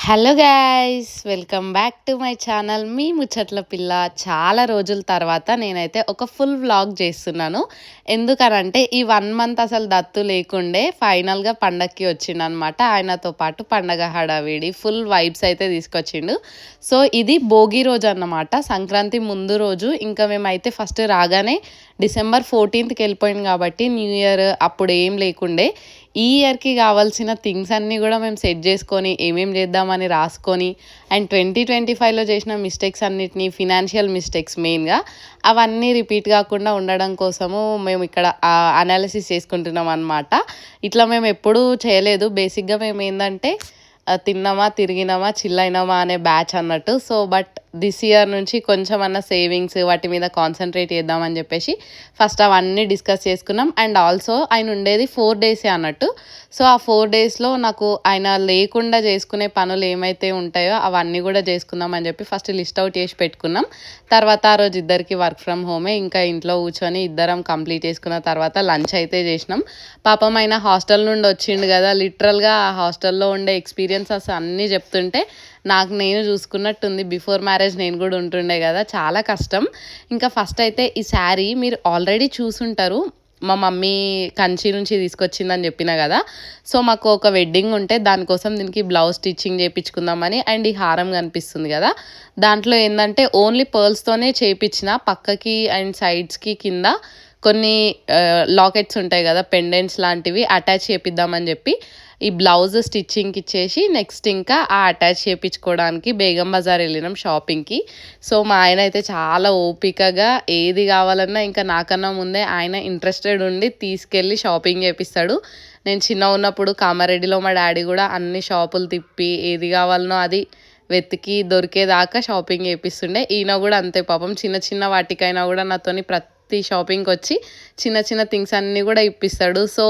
Hello guys, welcome back to my channel Mee Muchatla Pilla. చాలా రోజుల తర్వాత నేనైతే ఒక ఫుల్ వ్లాగ్ చేస్తున్నాను. ఎందుకనంటే ఈ 1 మంత్ అసలు దత్తు లేకుండే ఫైనల్గా పండగకి వచ్చిండనమాట. ఆయనతో పాటు పండగ హడావిడి ఫుల్ వైబ్స్ అయితే తీసుకొచ్చిండు. సో ఇది భోగి రోజు అన్నమాట, సంక్రాంతి ముందు రోజు. ఇంకా మేమైతే ఫస్ట్ రాగానే December 14th వెళ్ళిపోయింది కాబట్టి న్యూ ఇయర్ అప్పుడు ఏం లేకుండే. ఈ ఇయర్‌కి కావాల్సిన థింగ్స్ అన్నీ గూడా మేము సెట్ జేసుకొని, ఏమేం చేద్దామని రాసుకొని, అండ్ 2025లో చేసిన మిస్టేక్స్ అన్నిటిని, ఫినాన్షియల్ మిస్టేక్స్ మెయిన్‌గా అవన్నీ రిపీట్ గాకుండా ఉండడం కోసము మేము ఇక్కడ అనాలిసిస్ చేసుకుంటున్నాం అనమాట. ఇట్లా మేము ఎప్పుడూ చేయలేదు. బేసిక్‌గా మేమేందంటే తిన్నామా, తిరిగినామా, చిల్ అయినామా అనే బ్యాచ్ అన్నట్టు. సో బట్ దిస్ ఇయర్ నుంచి కొంచెమన్నా సేవింగ్స్ వాటి మీద కాన్సంట్రేట్ చేద్దామని చెప్పేసి ఫస్ట్ అవన్నీ డిస్కస్ చేసుకున్నాం. అండ్ ఆల్సో ఆయన ఉండేది 4 డేసే అన్నట్టు. సో ఆ 4 డేస్లో నాకు ఆయన లేకుండా చేసుకునే పనులు ఏమైతే ఉంటాయో అవన్నీ కూడా చేసుకుందాం అని చెప్పి ఫస్ట్ లిస్ట్ అవుట్ చేసి పెట్టుకున్నాం. తర్వాత ఆ రోజు ఇద్దరికి వర్క్ ఫ్రమ్ హోమే. ఇంకా ఇంట్లో కూర్చొని ఇద్దరం కంప్లీట్ చేసుకున్న తర్వాత లంచ్ అయితే చేసినాం. పాపం ఆయన హాస్టల్ నుండి వచ్చిండు కదా, లిటరల్గా ఆ హాస్టల్లో ఉండే ఎక్స్పీరియన్సెస్ అన్నీ చెప్తుంటే నాకు నేను చూసుకున్నట్టుంది. బిఫోర్ మ్యారేజ్ నేను కూడా ఉంటుండే కదా, చాలా కష్టం. ఇంకా ఫస్ట్ అయితే ఈ శారీ మీరు ఆల్రెడీ చూసుంటారు. మా మమ్మీ కంచి నుంచి తీసుకొచ్చిందని చెప్పిన కదా. సో మాకు ఒక వెడ్డింగ్ ఉంటే దానికోసం దీనికి బ్లౌజ్ స్టిచ్చింగ్ చేయించుకుందామని. అండ్ ఈ హారం కనిపిస్తుంది కదా, దాంట్లో ఏంటంటే ఓన్లీ పర్ల్స్తోనే చేయించిన, పక్కకి అండ్ సైడ్స్కి కింద కొన్ని లాకెట్స్ ఉంటాయి కదా, పెండెంట్స్ లాంటివి అటాచ్ చేపిద్దామని చెప్పి ఈ బ్లౌజ్ స్టిచ్చింగ్కి ఇచ్చేసి నెక్స్ట్ ఇంకా ఆ అటాచ్ చేయించుకోవడానికి బేగం బజార్ వెళ్ళినాం షాపింగ్కి. సో మా ఆయన అయితే చాలా ఓపికగా ఏది కావాలన్నా ఇంకా నాకన్నా ముందే ఆయన ఇంట్రెస్టెడ్ ఉండి తీసుకెళ్ళి షాపింగ్ చేపిస్తాడు. నేను చిన్న ఉన్నప్పుడు కామారెడ్డిలో మా డాడీ కూడా అన్ని షాపులు తిప్పి ఏది కావాలనో అది వెతికి దొరికేదాకా షాపింగ్ చేపిస్తుండే. ఈయన కూడా అంతే పాపం, చిన్న చిన్న వాటికైనా కూడా నాతోని ప్రతి షాపింగ్కి వచ్చి చిన్న చిన్న థింగ్స్ అన్నీ కూడా ఇప్పిస్తాడు. సో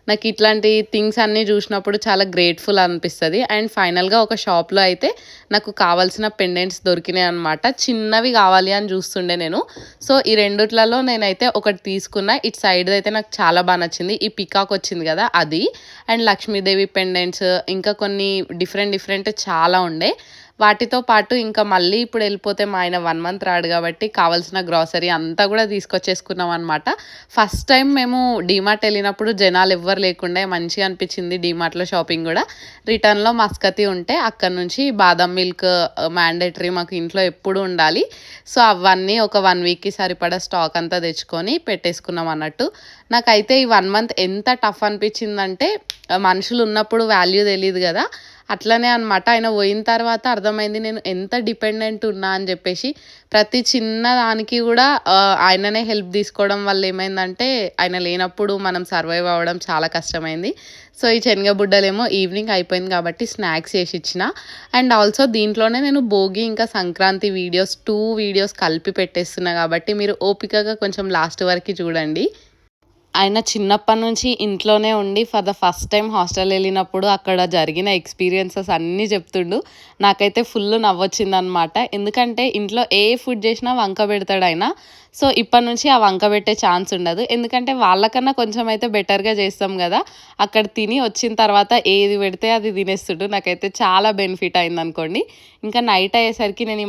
నాకు ఇట్లాంటి థింగ్స్ అన్నీ చూసినప్పుడు చాలా గ్రేట్ఫుల్ అనిపిస్తుంది. అండ్ ఫైనల్గా ఒక షాప్లో అయితే నాకు కావాల్సిన పెండెంట్స్ దొరికినాయి అనమాట. చిన్నవి కావాలి అని చూస్తుండే నేను. సో ఈ రెండిట్లలో నేనైతే ఒకటి తీసుకున్నా. ఇటు సైడ్ అయితే నాకు చాలా బాగా నచ్చింది. ఈ పికాక్ వచ్చింది కదా అది, అండ్ లక్ష్మీదేవి పెండెంట్స్, ఇంకా కొన్ని డిఫరెంట్ చాలా ఉండే. వాటితో పాటు ఇంకా మళ్ళీ ఇప్పుడు వెళ్ళిపోతే మా ఆయన 1 మంత్ రాడు కాబట్టి కావాల్సిన గ్రాసరీ అంతా కూడా తీసుకొచ్చేసుకున్నాం అనమాట. ఫస్ట్ టైం మేము డీమార్ట్ వెళ్ళినప్పుడు జనాలు ఎవ్వరు లేకుండే, మంచిగా అనిపించింది డీమార్ట్లో షాపింగ్ కూడా. రిటర్న్లో మస్కతి ఉంటే అక్కడ నుంచి బాదం మిల్క్ మ్యాండేటరీ మాకు ఇంట్లో ఎప్పుడు ఉండాలి. సో అవన్నీ ఒక 1 వీక్కి సరిపడా స్టాక్ అంతా తెచ్చుకొని పెట్టేసుకున్నాం అన్నట్టు. నాకైతే ఈ 1 మంత్ ఎంత టఫ్ అనిపించిందంటే, మనుషులు ఉన్నప్పుడు వాల్యూ తెలియదు కదా, అట్లనే అనమాట. ఆయన పోయిన తర్వాత అర్థమైంది నేను ఎంత డిపెండెంట్ ఉన్నా అని చెప్పేసి. ప్రతి చిన్న దానికి కూడా ఆయననే హెల్ప్ తీసుకోవడం వల్ల ఏమైందంటే, ఆయన లేనప్పుడు మనం సర్వైవ్ అవ్వడం చాలా కష్టమైంది. సో ఈ శనగబుడ్డలేమో ఈవినింగ్ అయిపోయింది కాబట్టి స్నాక్స్ చేసి ఇచ్చిన. అండ్ ఆల్సో దీంట్లోనే నేను భోగి ఇంకా సంక్రాంతి వీడియోస్ 2 వీడియోస్ కలిపి పెట్టేస్తున్నా కాబట్టి మీరు ఓపికగా కొంచెం లాస్ట్ వరకు చూడండి. ఆయన చిన్నప్పటి నుంచి ఇంట్లోనే ఉండి for the first time hostel వెళ్ళినప్పుడు అక్కడ జరిగిన ఎక్స్పీరియన్సెస్ అన్నీ చెప్తుండు. నాకైతే ఫుల్ నవ్వొచ్చిందనమాట. ఎందుకంటే ఇంట్లో ఏ ఫుడ్ చేసినా వంక పెడతాడు ఆయన. సో ఇప్పటి నుంచి ఆ వంక పెట్టే ఛాన్స్ ఉండదు. ఎందుకంటే వాళ్ళకన్నా కొంచెం అయితే బెటర్గా చేస్తాం కదా. అక్కడ తిని వచ్చిన తర్వాత ఏది పెడితే అది తినేస్తుండు. నాకైతే చాలా బెనిఫిట్ అయిందనుకోండి. ఇంకా నైట్ అయ్యేసరికి నేను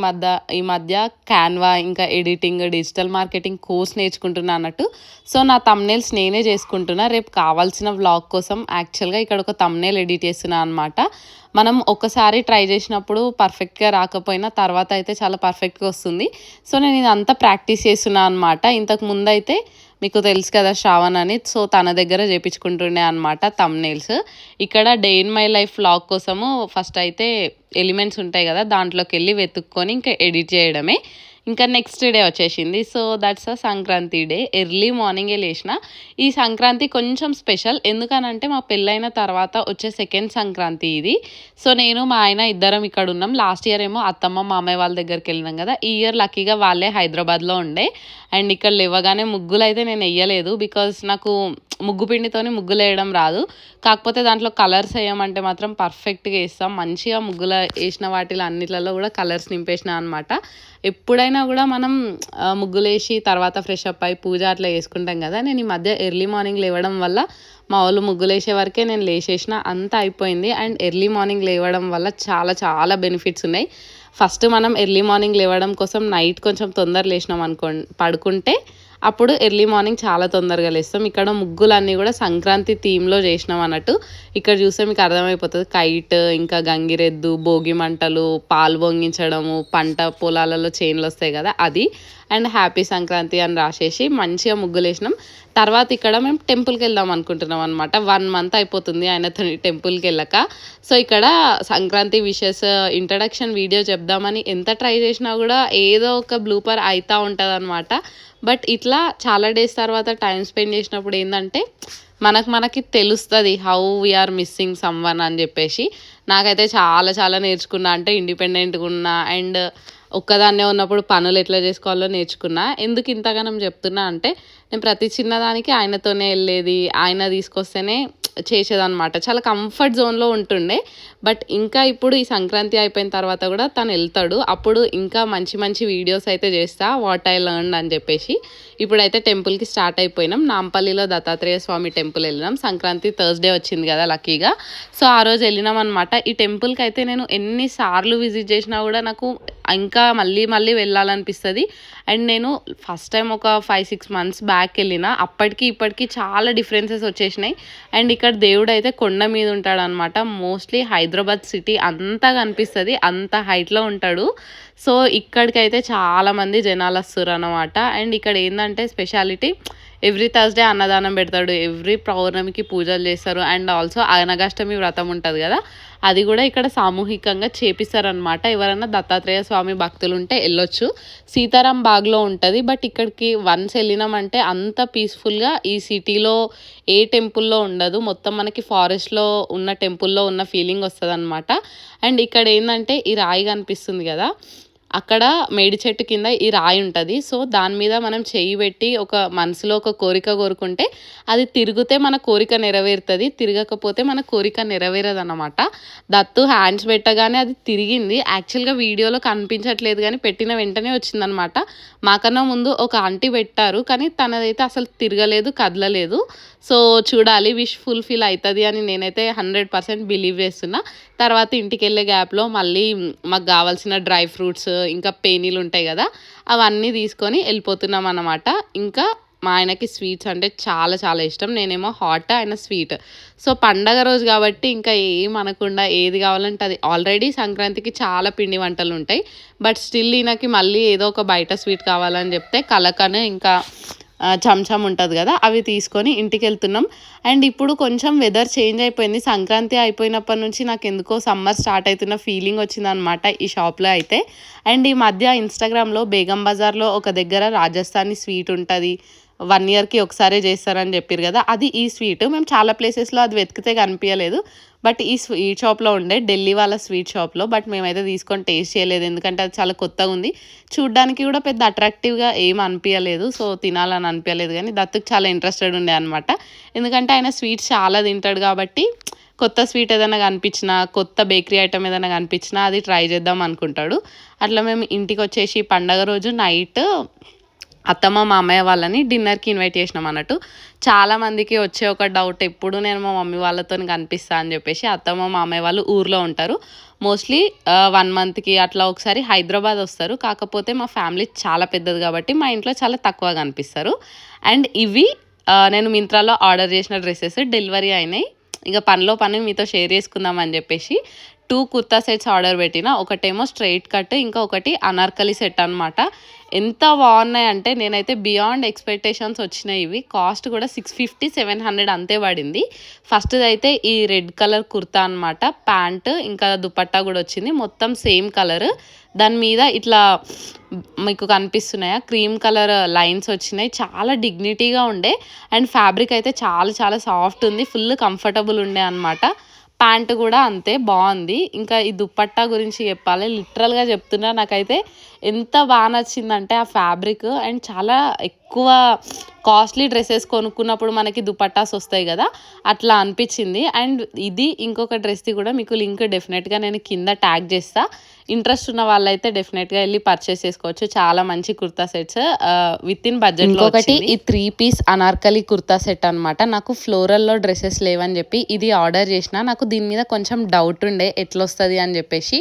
ఈ మధ్య క్యాన్వా, ఇంకా ఎడిటింగ్, డిజిటల్ మార్కెటింగ్ కోర్స్ నేర్చుకుంటున్నా అన్నట్టు. సో నా థంబ్నెయిల్స్ నేనే చేసుకుంటున్నా. రేపు కావాల్సిన వ్లాగ్ కోసం యాక్చువల్గా ఇక్కడ ఒక థంబ్నెయిల్ ఎడిట్ చేస్తున్నా అనమాట. మనం ఒకసారి ట్రై చేసినప్పుడు పర్ఫెక్ట్గా రాకపోయినా తర్వాత అయితే చాలా పర్ఫెక్ట్గా వస్తుంది. సో నేను ఇదంతా ప్రాక్టీస్ చేస్తున్నా అనమాట. ఇంతకు ముందు అయితే మీకు తెలుసు కదా శ్రావణ్ అని, సో తన దగ్గర చేయించుకుంటుండే అనమాట థంబ్నెయిల్స్. ఇక్కడ day in my life vlog కోసము ఫస్ట్ అయితే ఎలిమెంట్స్ ఉంటాయి కదా, దాంట్లోకి వెళ్ళి వెతుక్కొని ఇంకా ఎడిట్ చేయడమే. ఇంకా నెక్స్ట్ డే వచ్చేసింది. So that's a Sankranti day. Early మార్నింగే లేచిన. ఈ సంక్రాంతి కొంచెం స్పెషల్, ఎందుకనంటే మా పెళ్ళైన తర్వాత వచ్చే సెకండ్ సంక్రాంతి ఇది. సో నేను మా ఆయన ఇద్దరం ఇక్కడ ఉన్నాం. లాస్ట్ ఇయర్ ఏమో అత్తమ్మ మామయ్య వాళ్ళ దగ్గరికి వెళ్ళినాం కదా. ఈ ఇయర్ లక్కీగా వాళ్ళే హైదరాబాద్లో ఉండే. అండ్ ఇక్కడ లేవగానే ముగ్గులు అయితే నేను వేయలేదు, బికాజ్ నాకు ముగ్గు పిండితోని ముగ్గులు వేయడం రాదు. కాకపోతే దాంట్లో కలర్స్ వేయమంటే మాత్రం పర్ఫెక్ట్గా వేస్తాం. మంచిగా ముగ్గులు వేసిన వాటిలో అన్నిట్లలో కూడా కలర్స్ నింపేసిన అనమాట. ఎప్పుడైనా గూడా మనం ముగ్గులేసి తర్వాత ఫ్రెష్ అప్ అయ్యి పూజ అట్లా చేసుకుంటాం గదా! నేను ఈ మధ్య ఎర్లీ మార్నింగ్ లేవడం వల్ల మా వోళ్ళు ముగ్గులేసే వరకే నేను లేసేసిన. అంతా అయిపోయింది. అండ్ ఎర్లీ మార్నింగ్ లేవడం వల్ల చాలా చాలా బెనిఫిట్స్ ఉన్నాయి. ఫస్ట్ మనం ఎర్లీ మార్నింగ్ లేవడం కోసం నైట్ కొంచెం తొందర లేసినాం పడుకుంటే అప్పుడు ఎర్లీ మార్నింగ్ చాలా తొందరగా లేస్తాం. ఇక్కడ ముగ్గులన్నీ గూడా సంక్రాంతి థీమ్‌లో చేసినాం అన్నట్టు. ఇక్కడ చూస్తే మీకు అర్థమైపోతది. కైట్, ఇంకా గంగిరెద్దు, భోగి మంటలు, పాలు పొంగించడము, పంట పొలాలలో చేన్‌లొస్తాయి గదా! అది. అండ్ హ్యాపీ సంక్రాంతి అని రాసేసి మంచిగా ముగ్గులేసినాం. తర్వాత ఇక్కడ మేము టెంపుల్‌కెళ్దాం అనుకుంటున్నాం అనమాట. 1 మంత్ అయిపోతుంది ఆయనతోని టెంపుల్‌కెళ్ళక. సో, ఇక్కడ సంక్రాంతి విషెస్ ఇంట్రడక్షన్ వీడియో చెప్దామని ఎంత ట్రై చేసినా గూడా ఏదో ఒక బ్లూపర్ అయితా ఉంటదనమాట. బట్ ఇట్లా చాలా డేస్ తర్వాత టైమ్ స్పెండ్ చేసినప్పుడు ఏందంటే మనకి తెలుస్తది how we are missing someone అని జెప్పేసి. నాకైతే చాలా చాలా నేర్చుకున్నా. అంటే ఇండిపెండెంట్‌గా ఉన్నా అండ్ ఒక్కదాన్నే ఉన్నప్పుడు పనులు ఎట్లా చేసుకోవాలో నేర్చుకున్నా. ఎందుకు ఇంతగనం చెప్తున్నా అంటే నేను ప్రతి చిన్నదానికి ఆయనతోనే ఎళ్ళేది. ఆయన తీసుకొస్తేనే చేసేదనమాట. చాలా కంఫర్ట్ జోన్‌లో ఉంటుండే. బట్ ఇంకా ఇప్పుడు ఈ సంక్రాంతి అయిపోయిన తర్వాత గూడా తనెళ్తాడు. అప్పుడు ఇంకా మంచి మంచి వీడియోస్ అయితే చేస్తా. వాట్ ఐ లెర్న్డ్ అని చెప్పేసి. ఇప్పుడైతే టెంపుల్‌కి స్టార్ట్ అయిపోయినాం. నాంపల్లిలో దత్తాత్రేయ స్వామి టెంపుల్ ఎళ్ళినాం. సంక్రాంతి థర్స్‌డే వచ్చింది గదా! లక్కీగా. సో, ఆ రోజు ఎళ్ళినామనమాట. ఈ టెంపుల్‌కైతే నేను ఎన్ని సార్లు విజిట్ చేసినా గూడా నాకు ఇంకా మళ్ళీ మళ్ళీ వెళ్ళాలనిపిస్తది. అండ్ నేను ఫస్ట్ టైమ్ ఒక 5, 6 మంత్స్ బ్యాక్ ఎళ్ళినా. అప్పటికి ఇప్పటికి చాలా డిఫరెన్సెస్ వచ్చేసినాయి. అండ్ ఇక్కడ దేవుడైతే కొండ మీద ఉంటాడనమాట. మోస్ట్‌లీ హైదరాబాద్ సిటీ అంతా కనిపిస్తది. అంత హైట్‌లో ఉంటాడు. సో, ఇక్కడికైతే చాలామంది జనాలొస్తుర్రనమాట. అండ్ ఇక్కడ ఏందంటే స్పెషాలిటీ ఎవ్రీ థర్స్‌డే అన్నదానం పెడతాడు. ఎవ్రీ పౌర్ణమికి పూజలు చేస్తారు. అండ్ ఆల్సో అనగాష్టమి వ్రతం ఉంటది గదా! అది గూడా ఇక్కడ సామూహికంగా చేపిస్తారనమాట. ఎవరైనా దత్తాత్రేయ స్వామి భక్తులుంటే ఎళ్ళొచ్చు. సీతారాం బాగ్‌లో ఉంటది. బట్ ఇక్కడికి వన్స్ ఎళ్ళినామంటే అంత పీస్‌ఫుల్‌గా ఈ సిటీలో ఏ టెంపుల్‌లో ఉండదు. మొత్తం మనకి ఫారెస్ట్‌లో ఉన్న టెంపుల్‌లో ఉన్న ఫీలింగ్ వస్తదనమాట. అండ్ ఇక్కడేందంటే ఈ రాయి కనిపిస్తుంది గదా! అక్కడ మేడి చెట్టు కింద ఈ రాయి ఉంటది. సో, దాని మీద మనం చెయ్యి పెట్టి ఒక మనసులో ఒక కోరిక కోరుకుంటే అది తిరిగితే మన కోరిక నెరవేరుతది. తిరగకపోతే మన కోరిక నెరవేరదనమాట. దత్తు హ్యాండ్స్ పెట్టగానే అది తిరిగింది. యాక్చువల్‌గా వీడియోలో కనిపించట్లేదు గానీ పెట్టిన వెంటనే వచ్చిందనమాట. మాకన్నా ముందు ఒక ఆంటీ పెట్టారు. కానీ తనదైతే అసలు తిరగలేదు, కదలలేదు. సో, చూడాలి విష్ ఫుల్‌ఫిల్ అయితది అని నేనైతే 100% బిలీవ్ చేస్తున్నా. తర్వాత ఇంటికెళ్ళే గ్యాప్‌లో మళ్ళీ మాకు గావాల్సిన డ్రై ఫ్రూట్స్, ఇంకా పేనీలుంటాయి గదా! అవన్నీ తీసుకొని ఎళ్ళిపోతున్నామనమాట. ఇంకా మా ఆయనకి స్వీట్స్ అంటే చాలా చాలా ఇష్టం. నేనేమో హాట్, ఆయన స్వీట్. సో, పండగ రోజు గాబట్టి ఇంకా ఏం అనకుండా ఏది గావాలంటే అది. ఆల్రెడీ సంక్రాంతికి చాలా పిండి వంటలుంటాయి. బట్ స్టిల్ ఈయనకి మళ్ళీ ఏదో ఒక బయట స్వీట్ కావాలని జెప్తే కలకను ఇంకా చెంచం ఉంటది గదా! అవి తీసుకొని ఇంటికెళ్తున్నాం. అండ్ ఇప్పుడు కొంచెం వెదర్ చేంజ్ అయిపోయింది. సంక్రాంతి అయిపోయినప్పటి నుంచి నాకెందుకో సమ్మర్ స్టార్ట్ అయితున్న ఫీలింగ్ వచ్చిందనమాట ఈ షాప్‌లో అయితే. అండ్ ఈ మధ్య ఇన్‌స్టాగ్రామ్‌లో బేగం బజార్‌లో ఒక దగ్గర రాజస్థానీ స్వీట్ ఉంటది. 1 ఇయర్‌కి ఒకసారే చేస్తారని చెప్పిర్రు గదా! అది ఈ స్వీట్. మేము చాలా ప్లేసెస్‌లో అది వెతికితే కనిపియలేదు. బట్ ఈ స్వీట్ షాప్‌లో ఉండే. ఢిల్లీ వాళ్ళ స్వీట్ షాప్‌లో. బట్ మేమైతే తీసుకొని టేస్ట్ చేయలేదు. ఎందుకంటే అది చాలా కొత్తగుంది. చూడ్డానికి గూడా పెద్ద అట్రాక్టివ్‌గా ఏం అనిపియలేదు. సో, తినాలని అనిపియలేదు గానీ దత్తుకి చాలా ఇంట్రెస్టెడ్ ఉండే అనమాట. ఎందుకంటే ఆయన స్వీట్స్ చాలా తింటాడు గాబట్టి కొత్త స్వీట్ ఏదైనా కనిపించినా, కొత్త బేకరీ ఐటెమ్ ఏదైనా కనిపించినా అది ట్రై చేద్దాం అనుకుంటాడు. అట్లా మేము ఇంటికొచ్చేసి పండగ రోజు నైట్ అత్తమ్మ, మామయ్య వాళ్ళని డిన్నర్‌కి ఇన్వైట్ చేసినాం అన్నట్టు. చాలామందికి వచ్చే ఒక డౌట్ ఎప్పుడు నేను మా మమ్మీ వాళ్ళతోని కనిపిస్తా అని చెప్పేసి. అత్తమ్మ, మామయ్య వాళ్ళు ఊర్లో ఉంటారు. మోస్ట్‌లీ 1 మంత్‌కి అట్లా ఒకసారి హైదరాబాద్ వస్తారు. కాకపోతే మా ఫ్యామిలీ చాలా పెద్దది కాబట్టి మా ఇంట్లో చాలా తక్కువ కనిపిస్తారు. అండ్ ఇవి నేను మింత్రాలో ఆర్డర్ చేసిన డ్రెసెస్ డెలివరీ అయినాయి. ఇక పనిలో పని మీతో షేర్ చేసుకుందాం అని చెప్పేసి 2 కుర్తా సెట్స్ ఆర్డర్ పెట్టిన. ఒకటేమో స్ట్రెయిట్ కట్, ఇంకా ఒకటి అనార్కలి సెట్ అనమాట. ఎంత బాగున్నాయంటే నేనైతే బియాండ్ ఎక్స్‌పెక్టేషన్స్ వచ్చినాయి ఇవి. కాస్ట్ కూడా 650, 700 అంతే పడింది. ఫస్ట్‌దైతే ఈ రెడ్ కలర్ కుర్తా అనమాట. ప్యాంట్ ఇంకా దుపట్టా కూడా వచ్చింది. మొత్తం సేమ్ కలర్. దాని మీద ఇట్లా మీకు కనిపిస్తున్నాయా క్రీమ్ కలర్ లైన్స్ వచ్చినాయి. చాలా డిగ్నిటీగా ఉండే. అండ్ ఫ్యాబ్రిక్ అయితే చాలా చాలా సాఫ్ట్ ఉంది. ఫుల్ కంఫర్టబుల్ ఉండే అనమాట. ప్యాంట్ కూడా అంతే బాగుంది. ఇంకా ఈ దుపట్టా గురించి చెప్పాలి. లిటరల్‌గా చెప్తున్నా నాకైతే ఎంత బాగా నచ్చిందంటే ఆ ఫ్యాబ్రిక్ అండ్ చాలా ఎక్కువ కాస్ట్లీ డ్రెస్సెస్ కొనుక్కున్నప్పుడు మనకి దుపట్టాస్ వస్తాయి కదా, అట్లా అనిపించింది. అండ్ ఇది ఇంకొక డ్రెస్ది కూడా మీకు లింక్ డెఫినెట్గా నేను కింద ట్యాగ్ చేస్తా. ఇంట్రెస్ట్ ఉన్న వాళ్ళైతే డెఫినెట్గా వెళ్ళి పర్చేస్ చేసుకోవచ్చు. చాలా మంచి కుర్తా సెట్స్ విత్ ఇన్ బడ్జెట్లో. ఇంకొకటి ఈ 3 పీస్ అనార్కలి కుర్తా సెట్ అనమాట. నాకు ఫ్లోరల్లో డ్రెస్సెస్ లేవని చెప్పి ఇది ఆర్డర్ చేసిన. నాకు దీని మీద కొంచెం డౌట్ ఉండే ఎట్లొస్తుంది అని చెప్పేసి,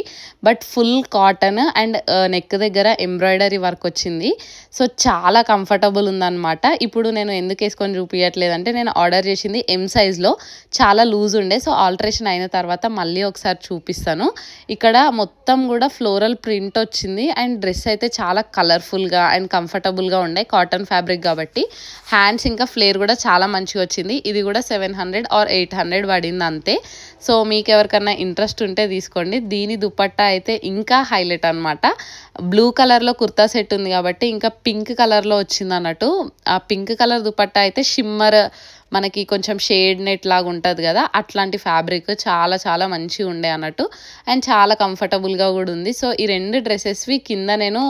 but full cotton and neck దగ్గర ఎంబ్రాయిడరీ వర్క్ వచ్చింది. సో చాలా కంఫర్టబుల్ ఉందన్నమాట. ఇప్పుడు నేను ఎందుకు వేసుకొని చూపించట్లేదంటే, నేను ఆర్డర్ చేసింది ఎం సైజ్లో, చాలా లూజ్ ఉండే. సో ఆల్టరేషన్ అయిన తర్వాత మళ్ళీ ఒకసారి చూపిస్తాను. ఇక్కడ మొత్తం కూడా ఫ్లోరల్ ప్రింట్ వచ్చింది అండ్ డ్రెస్ అయితే చాలా కలర్ఫుల్గా అండ్ కంఫర్టబుల్గా ఉండే, కాటన్ ఫ్యాబ్రిక్ కాబట్టి. హ్యాండ్స్ ఇంకా ఫ్లేర్ కూడా చాలా మంచిగా వచ్చింది. ఇది కూడా 700 ఆర్ 800 పడింది అంతే. సో మీకు ఎవరికన్నా ఇంట్రెస్ట్ ఉంటే తీసుకోండి. దీని దుపట్టా అయితే ఇంకా హైలైట్ అనమాట. బ్లూ కలర్లో కుర్తా సెట్ ఉంది కాబట్టి ఇంకా పింక్ కలర్లో వచ్చింది అన్నట్టు. ఆ పింక్ కలర్ దుపట్టా అయితే షిమ్మర్, మనకి కొంచెం షేడ్ నెట్ లాగా ఉంటుంది కదా, అట్లాంటి ఫ్యాబ్రిక్ చాలా చాలా మంచిగా ఉండే అన్నట్టు. అండ్ చాలా కంఫర్టబుల్గా కూడా ఉంది. సో ఈ 2 డ్రెస్సెస్వి కింద నేను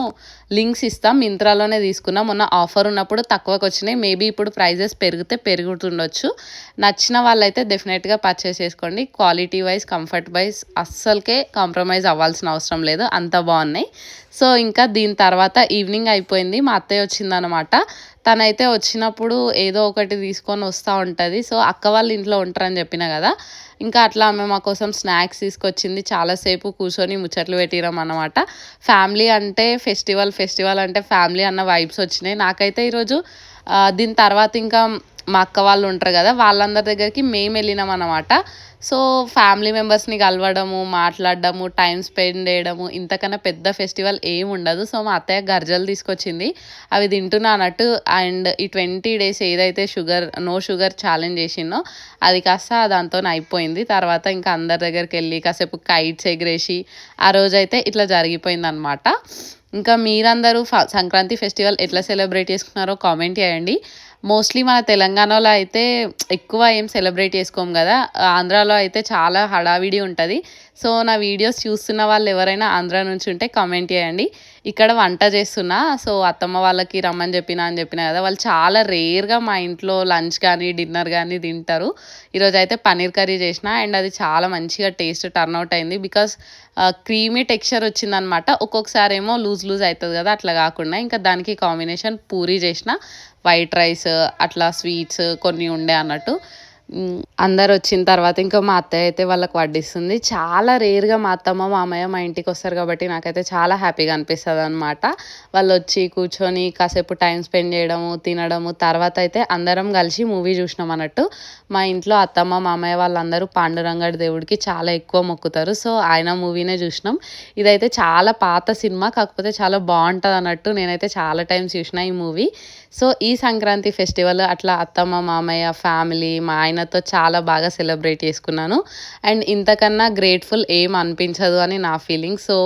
లింక్స్ ఇస్తాం. మింత్రాలోనే తీసుకున్నా, మొన్న ఆఫర్ ఉన్నప్పుడు తక్కువకి వచ్చినాయి. మేబీ ఇప్పుడు ప్రైజెస్ పెరుగుతుండొచ్చు. నచ్చిన వాళ్ళైతే డెఫినెట్గా పర్చేస్ చేసుకోండి. క్వాలిటీ వైజ్, కంఫర్ట్ వైజ్ అస్సలకే కాంప్రమైజ్ అవ్వాల్సిన అవసరం లేదు, అంత బాగున్నాయి. సో ఇంకా దీని తర్వాత ఈవినింగ్ అయిపోయింది. మా అత్తయ్య వచ్చిందనమాట. తనైతే వచ్చినప్పుడు ఏదో ఒకటి తీసుకొని వస్తూ ఉంటుంది. సో అక్క వాళ్ళ ఇంట్లో ఉంటారని చెప్పిన కదా, ఇంకా అట్లా ఆమె మా కోసం స్నాక్స్ తీసుకొచ్చింది. చాలాసేపు కూర్చొని ముచ్చట్లు పెట్టిరాం అనమాట. ఫ్యామిలీ అంటే ఫెస్టివల్ అంటే ఫ్యామిలీ అన్న వైబ్స్ వచ్చినాయి నాకైతే ఈరోజు. దీని తర్వాత ఇంకా మా అక్క వాళ్ళు ఉంటారు కదా, వాళ్ళందరి దగ్గరికి మేము వెళ్ళినాం అనమాట. సో ఫ్యామిలీ మెంబర్స్ని కలవడము, మాట్లాడడము, టైం స్పెండ్ చేయడము, ఇంతకన్నా పెద్ద ఫెస్టివల్ ఏమి ఉండదు. సో మా అత్తయ్య గర్జలు తీసుకొచ్చింది, అవి తింటున్నా అన్నట్టు. అండ్ ఈ 20 days ఏదైతే నో షుగర్ ఛాలెంజ్ చేసిందో అది కాస్త దాంతో అయిపోయింది. తర్వాత ఇంకా అందరి దగ్గరికి వెళ్ళి కాసేపు కైట్స్ ఎగిరేసి ఆ రోజైతే ఇట్లా జరిగిపోయింది అనమాట. ఇంకా మీరందరూ సంక్రాంతి ఫెస్టివల్ ఎట్లా సెలబ్రేట్ చేసుకున్నారో కామెంట్ చేయండి. మోస్ట్లీ మన తెలంగాణలో అయితే ఎక్కువ ఏం సెలబ్రేట్ చేసుకోము కదా, ఆంధ్రాలో అయితే చాలా హడావిడి ఉంటుంది. సో నా వీడియోస్ చూస్తున్న వాళ్ళు ఎవరైనా ఆంధ్రా నుంచి ఉంటే కామెంట్ చేయండి. ఇక్కడ వంట చేస్తున్నా, సో అత్తమ్మ వాళ్ళకి రమ్మని చెప్పిన కదా, వాళ్ళు చాలా రేర్గా మా ఇంట్లో లంచ్ కానీ డిన్నర్ కానీ తింటారు. ఈరోజు అయితే పన్నీర్ కర్రీ చేసిన అండ్ అది చాలా మంచిగా టేస్ట్ టర్న్అవుట్ అయింది. బికాస్ క్రీమీ టెక్స్చర్ వచ్చిందనమాట. ఒక్కొక్కసారి ఏమో లూజ్ అవుతుంది కదా, అట్లా కాకుండా ఇంకా దానికి కాంబినేషన్ పూరీ చేసిన, వైట్ రైస్, అట్లా స్వీట్స్ కొన్ని ఉండే అన్నట్టు. అందరు వచ్చిన తర్వాత ఇంకా మా అత్తయ్య అయితే వాళ్ళకి వడ్డిస్తుంది. చాలా రేర్గా మా అత్తమ్మ మామయ్య మా ఇంటికి వస్తారు కాబట్టి నాకైతే చాలా హ్యాపీగా అనిపిస్తుంది అనమాట. వాళ్ళు వచ్చి కూర్చొని కాసేపు టైం స్పెండ్ చేయడము, తినడము. తర్వాత అయితే అందరం కలిసి మూవీ చూసినాం అన్నట్టు. మా ఇంట్లో అత్తమ్మ మామయ్య వాళ్ళందరూ పాండురంగడి దేవుడికి చాలా ఎక్కువ మొక్కుతారు. సో ఆయన మూవీనే చూసినాం. ఇదైతే చాలా పాత సినిమా, కాకపోతే చాలా బాగుంటుంది అన్నట్టు. నేనైతే చాలా టైమ్స్ చూసిన ఈ మూవీ. సో ఈ సంక్రాంతి ఫెస్టివల్ అట్లా అత్తమ్మ మామయ్య ఫ్యామిలీ మా ఆయనతో చాలా బాగా సెలబ్రేట్ చేసుకున్నాను. అండ్ ఇంతకన్నా గ్రేట్ఫుల్ ఏం అనిపించదు అని నా ఫీలింగ్. సో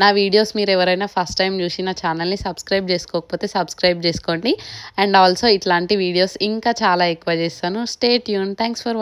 నా వీడియోస్ మీరు ఎవరైనా ఫస్ట్ టైం చూసి నా ఛానల్ని సబ్స్క్రైబ్ చేసుకోకపోతే సబ్స్క్రైబ్ చేసుకోండి. అండ్ ఆల్సో ఇట్లాంటి వీడియోస్ ఇంకా చాలా ఎక్కువ చేస్తాను. Stay tune. Thanks for